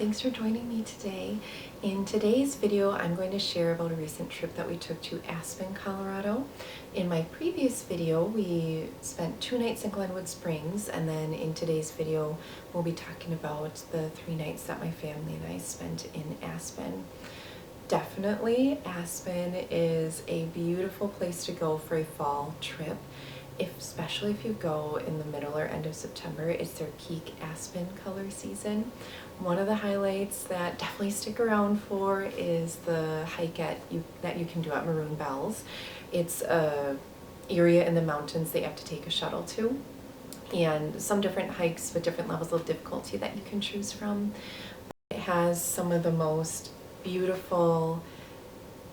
thanks for joining me today. In today's video, I'm going to share about a recent trip that we took to Aspen, Colorado. In my previous video, we spent 2 nights in Glenwood Springs, and then in today's video, we'll be talking about the 3 nights that my family and I spent in Aspen. Definitely, Aspen is a beautiful place to go for a fall trip. Especially if you go in the middle or end of September, it's their peak aspen color season. One of the highlights that definitely stick around for is the hike that you can do at Maroon Bells. It's a area in the mountains that you have to take a shuttle to, and some different hikes with different levels of difficulty that you can choose from. It has some of the most beautiful,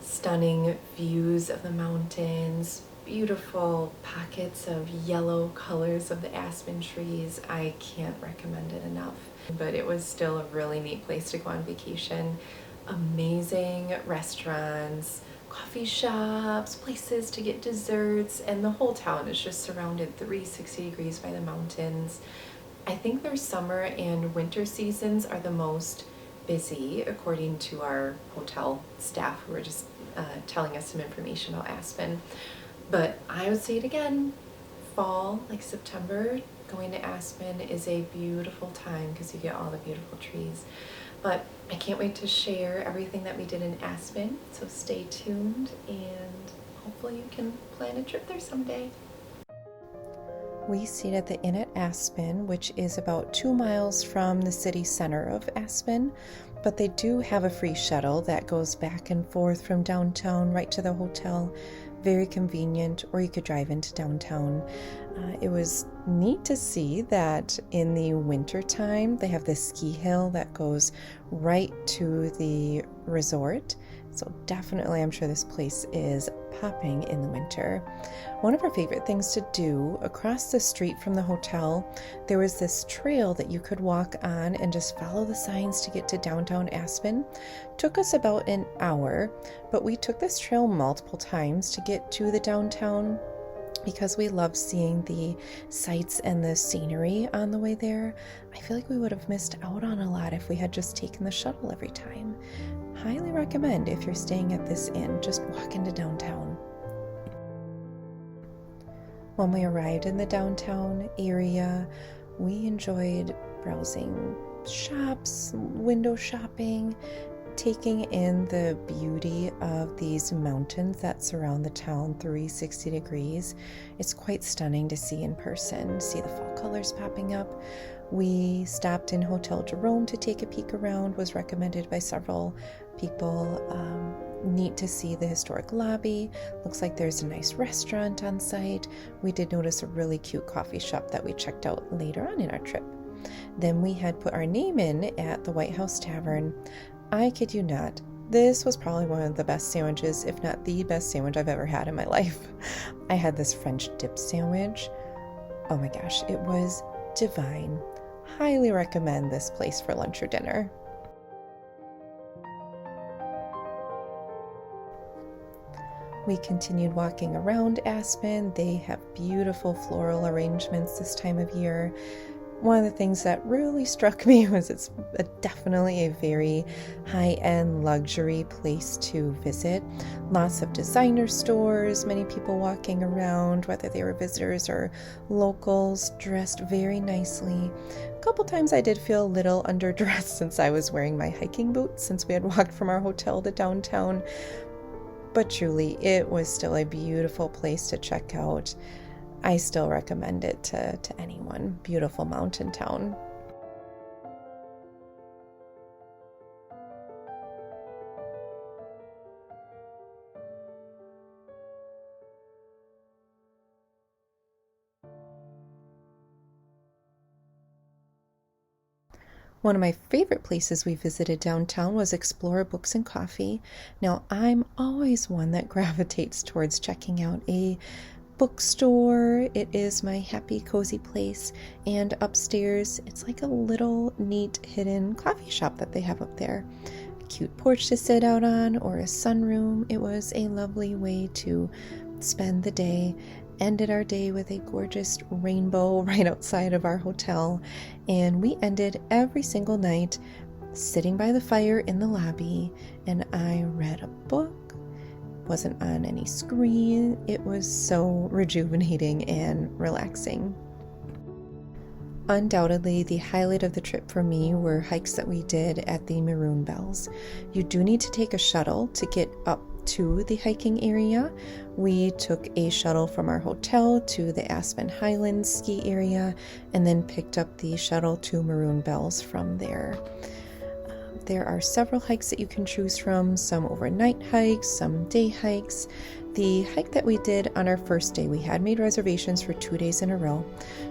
stunning views of the mountains, beautiful pockets of yellow colors of the aspen trees. I can't recommend it enough. But it was still a really neat place to go on vacation. Amazing restaurants, coffee shops, places to get desserts, and the whole town is just surrounded 360 degrees by the mountains. I think their summer and winter seasons are the most busy, according to our hotel staff who were just telling us some information about Aspen. But I would say it again, fall, like September, going to Aspen is a beautiful time because you get all the beautiful trees. But I can't wait to share everything that we did in Aspen, so stay tuned and hopefully you can plan a trip there someday. We stayed at the Inn at Aspen, which is about 2 miles from the city center of Aspen, but they do have a free shuttle that goes back and forth from downtown right to the hotel. Very convenient, or you could drive into downtown. It was neat to see that in the winter time they have this ski hill that goes right to the resort. So definitely I'm sure this place is popping in the winter. One of our favorite things to do, across the street from the hotel, there was this trail that you could walk on and just follow the signs to get to downtown Aspen. Took us about an hour, but we took this trail multiple times to get to the downtown because we love seeing the sights and the scenery on the way there. I feel like we would have missed out on a lot if we had just taken the shuttle every time. Highly recommend, if you're staying at this inn, just walk into downtown. When we arrived in the downtown area, we enjoyed browsing shops, window shopping, taking in the beauty of these mountains that surround the town 360 degrees. It's quite stunning to see in person, see the fall colors popping up. We stopped in Hotel Jerome to take a peek around, was recommended by several people. Neat to see the historic lobby. Looks like there's a nice restaurant on site. We did notice a really cute coffee shop that we checked out later on in our trip. Then we had put our name in at the White House Tavern. I kid you not, this was probably one of the best sandwiches, if not the best sandwich I've ever had in my life. I had this French dip sandwich. Oh my gosh, it was divine. Highly recommend this place for lunch or dinner. We continued walking around Aspen. They have beautiful floral arrangements this time of year. One of the things that really struck me was it's definitely a very high-end luxury place to visit. Lots of designer stores, many people walking around, whether they were visitors or locals, dressed very nicely. A couple times I did feel a little underdressed since I was wearing my hiking boots since we had walked from our hotel to downtown. But truly, it was still a beautiful place to check out. I still recommend it to anyone. Beautiful mountain town. One of my favorite places we visited downtown was Explorer Books and Coffee. Now, I'm always one that gravitates towards checking out a bookstore. It is my happy, cozy place. And upstairs, it's like a little neat hidden coffee shop that they have up there. A cute porch to sit out on, or a sunroom. It was a lovely way to spend the day. Ended our day with a gorgeous rainbow right outside of our hotel, and we ended every single night sitting by the fire in the lobby, and I read a book. Wasn't on any screen. It was so rejuvenating and relaxing. Undoubtedly, the highlight of the trip for me were hikes that we did at the Maroon Bells. You do need to take a shuttle to get up to the hiking area. We took a shuttle from our hotel to the Aspen Highlands ski area and then picked up the shuttle to Maroon Bells from there. There are several hikes that you can choose from, some overnight hikes, some day hikes. The hike that we did on our first day, we had made reservations for 2 days in a row,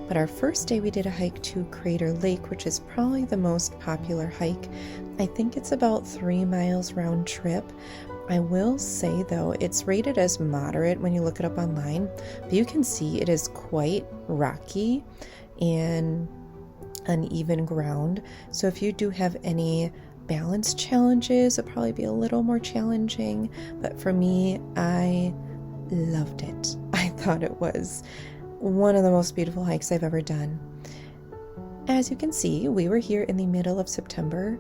but our first day we did a hike to Crater Lake, which is probably the most popular hike. I think it's about 3 miles round trip. I will say though, it's rated as moderate when you look it up online, but you can see it is quite rocky and uneven ground. So if you do have any balance challenges, it'll probably be a little more challenging, but for me, I loved it. I thought it was one of the most beautiful hikes I've ever done. As you can see, we were here in the middle of September.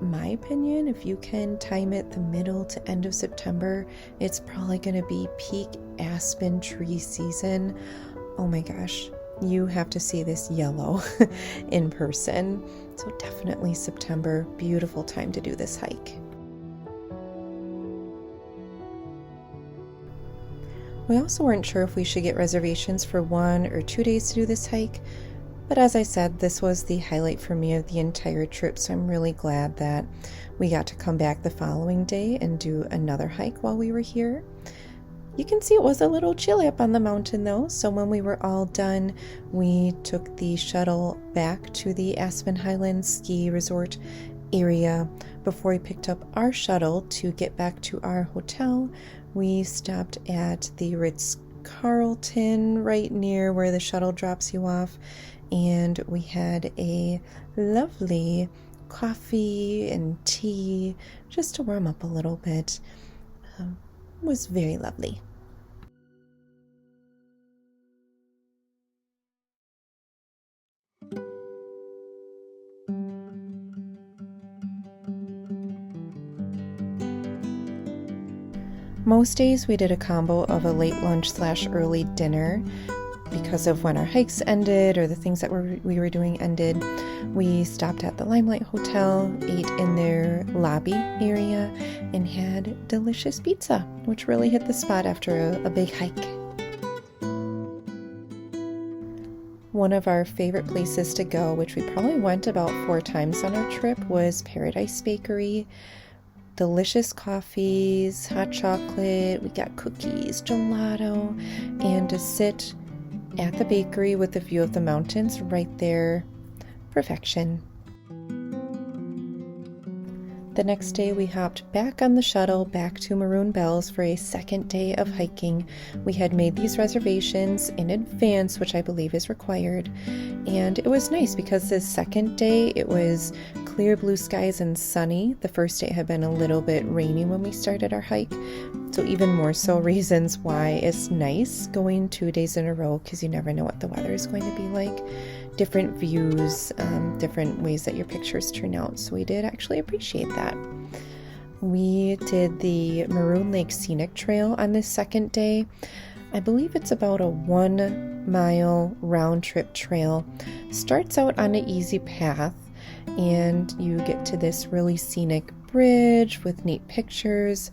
My opinion, if you can time it the middle to end of September, it's probably going to be peak aspen tree season. Oh my gosh, you have to see this yellow in person. So definitely September, beautiful time to do this hike. We also weren't sure if we should get reservations for 1 or 2 days to do this hike, but as I said, this was the highlight for me of the entire trip, so I'm really glad that we got to come back the following day and do another hike while we were here. You can see it was a little chilly up on the mountain though, so when we were all done, we took the shuttle back to the Aspen Highlands ski resort area. Before we picked up our shuttle to get back to our hotel, we stopped at the Ritz-Carlton right near where the shuttle drops you off, and we had a lovely coffee and tea just to warm up a little bit. It was very lovely. Most days we did a combo of a late lunch / early dinner because of when our hikes ended or the things that we were doing ended. We stopped at the Limelight Hotel, ate in their lobby area, and had delicious pizza, which really hit the spot after a big hike. One of our favorite places to go, which we probably went about 4 times on our trip, was Paradise Bakery. Delicious coffees, hot chocolate, we got cookies, gelato, and to sit at the bakery with a view of the mountains right there, perfection. The next day we hopped back on the shuttle back to Maroon Bells for a second day of hiking. We had made these reservations in advance, which I believe is required, and it was nice because this second day it was clear blue skies and sunny. The first day had been a little bit rainy when we started our hike, so even more so reasons why it's nice going 2 days in a row, because you never know what the weather is going to be like. Different views, different ways that your pictures turn out, so we did actually appreciate that. We did the Maroon Lake Scenic Trail on this second day. I believe it's about a 1 mile round trip trail. Starts out on an easy path, and you get to this really scenic bridge with neat pictures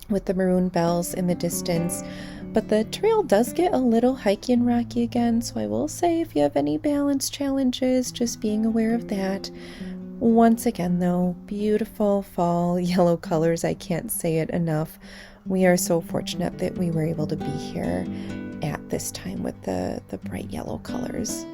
with the Maroon Bells in the distance. But the trail does get a little hikey and rocky again, so I will say if you have any balance challenges, just being aware of that. Once again though, beautiful fall yellow colors, I can't say it enough. We are so fortunate that we were able to be here at this time with the bright yellow colors.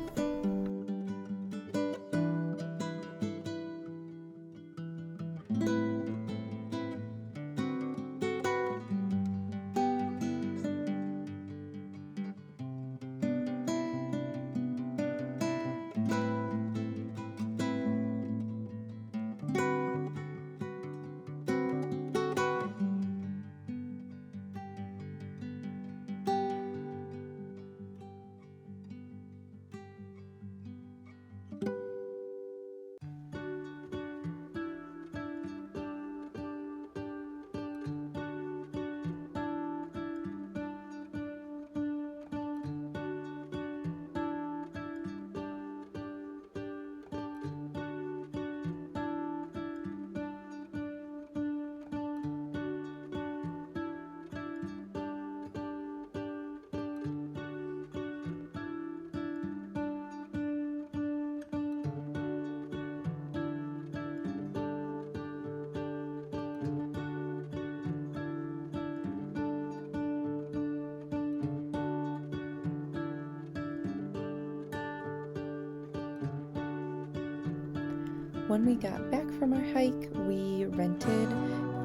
when we got back from our hike, we rented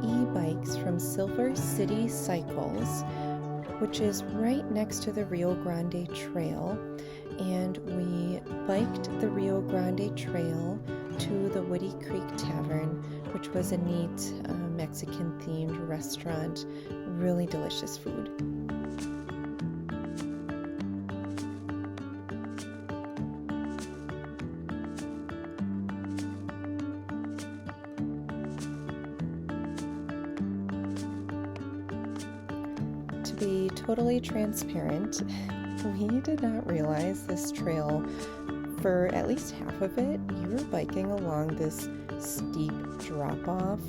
e-bikes from Silver City Cycles, which is right next to the Rio Grande Trail, and we biked the Rio Grande Trail to the Woody Creek Tavern, which was a neat Mexican-themed restaurant. Really delicious food. To be totally transparent, we did not realize this trail, for at least half of it, you were biking along this steep drop-off.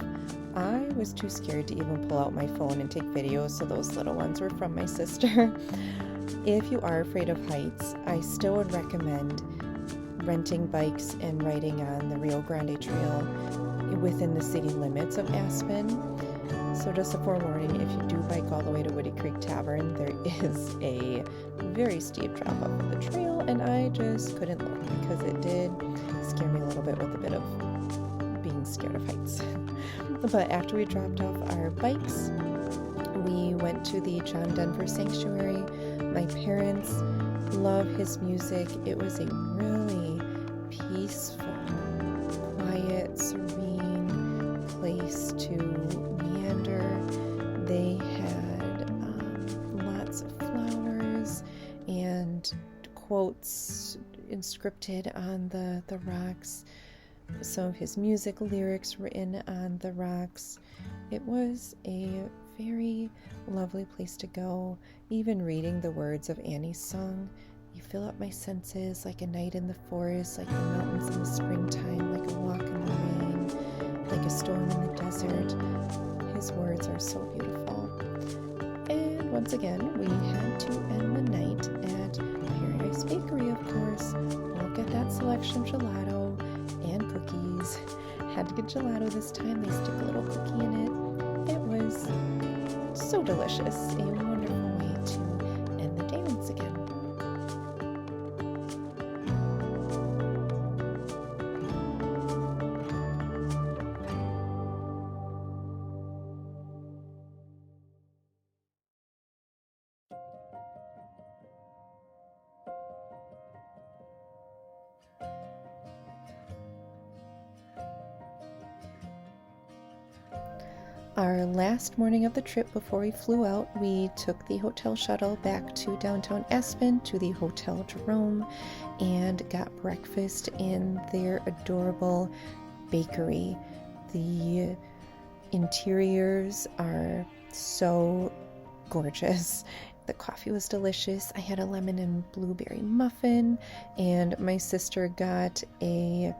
I was too scared to even pull out my phone and take videos, so those little ones were from my sister. If you are afraid of heights, I still would recommend renting bikes and riding on the Rio Grande Trail within the city limits of Aspen. So just a forewarning, if you do bike all the way to Woody Creek Tavern, there is a very steep drop off of the trail, and I just couldn't look because it did scare me a little bit with a bit of being scared of heights. But after we dropped off our bikes, we went to the John Denver Sanctuary. My parents love his music. It was a really peaceful, quiet, serene place to meander. They had lots of flowers and quotes inscripted on the rocks. Some of his music lyrics written on the rocks. It was a very lovely place to go. Even reading the words of Annie's song, you fill up my senses like a night in the forest, like the mountains in the springtime, like a walk in the rain, like a storm in the desert. His words are so beautiful. And once again, we had to end the night at Paradise Bakery, of course. We'll get that selection gelato and cookies. Had to get gelato this time. They stick a little cookie in it. It was so delicious. A wonderful way to end the day once again. Our last morning of the trip before we flew out, we took the hotel shuttle back to downtown Aspen to the Hotel Jerome and got breakfast in their adorable bakery. The interiors are so gorgeous. The coffee was delicious. I had a lemon and blueberry muffin, and my sister got a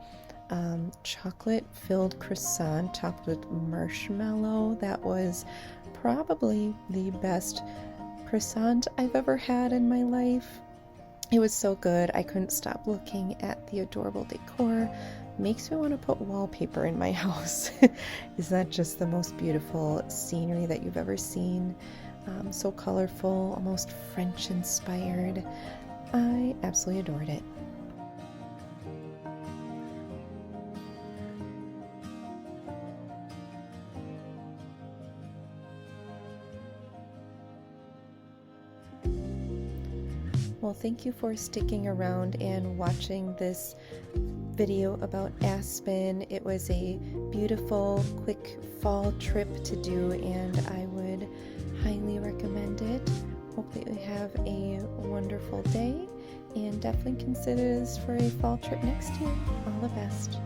chocolate-filled croissant topped with marshmallow. That was probably the best croissant I've ever had in my life. It was so good. I couldn't stop looking at the adorable decor. Makes me want to put wallpaper in my house. Is that just the most beautiful scenery that you've ever seen? So colorful, almost French-inspired. I absolutely adored it. Well, thank you for sticking around and watching this video about Aspen. It was a beautiful, quick fall trip to do, and I would highly recommend it. Hope that you have a wonderful day, and definitely consider this for a fall trip next year. All the best.